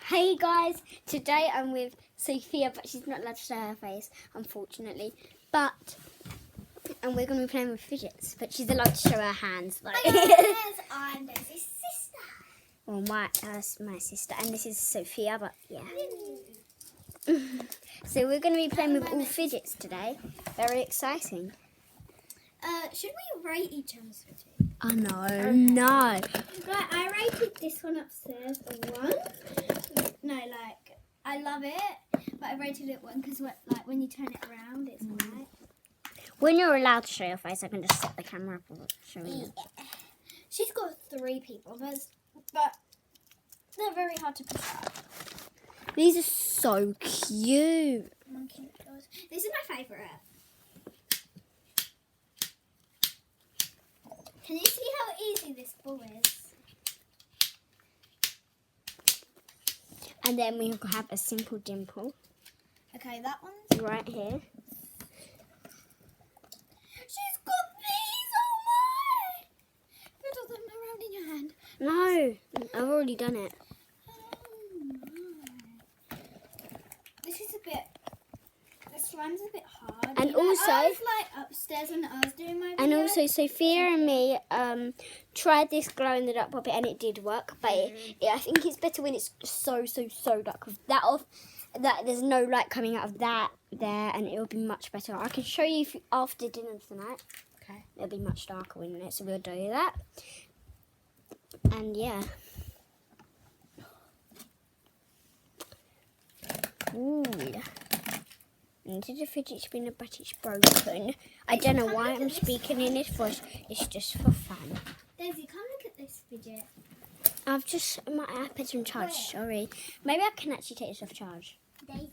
Hey guys, today I'm with Sophia, but she's not allowed to show her face, unfortunately. And we're going to be playing with Fidgets, but she's allowed to show her hands. Like. Yes, I'm Daisy's sister. Well, my sister, and this is Sophia, but yeah. So we're going to be playing with all Fidgets today. Very exciting. Should we rate each other's fidget? Oh no. Right, I rated this one upstairs a 1. No, like, I love it, but I rated it 1 because like when you turn it around, it's white. When you're allowed to show your face, I can just set the camera up and show you. Yeah. She's got 3 people, but they're very hard to pick up. These are so cute. This is my favourite. Can you see how easy this ball is? And then we have a simple dimple. Okay, that one's right here. She's got these! Oh my! Put them around in your hand. No, I've already done it. Oh my. This is a bit... The slime's a bit hard. And you know, also... I was like upstairs when I was doing my video. And also Sophia and me tried this glow in the dark puppet and it did work. But I think it's better when it's so dark. With that off, that there's no light coming out of that there, and it'll be much better. I can show you after dinner tonight. Okay. It'll be much darker, won't it? So we'll do that. And yeah. Ooh. Into the fidget spinner, but it's broken. I don't know why I'm speaking in this voice. It's just for fun. Daisy, come look at this fidget. I've just my iPad's on charge. Sorry. Maybe I can actually take this off charge. Daisy.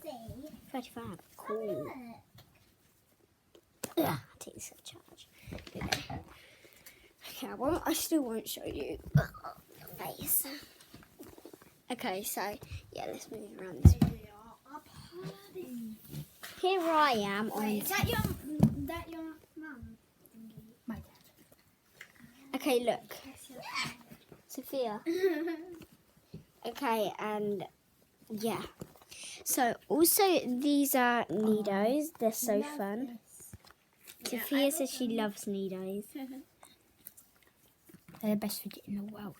35. Come Cool. look. Yeah, I'll take this off charge. Okay, I still won't show you your face. Okay, so yeah, let's move around this. Here I am on. Wait, is that your mum? My dad. Okay, look, Sophia. Okay, and yeah. So also these are Nidos. They're so fun. Sophia says she loves Nidos. They're the best fidget in the world.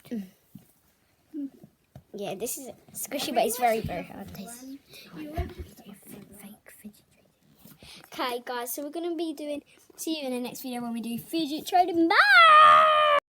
Yeah, this is squishy, but it's very hard. Okay, guys, so we're going to be see you in the next video when we do fidget trading. Bye!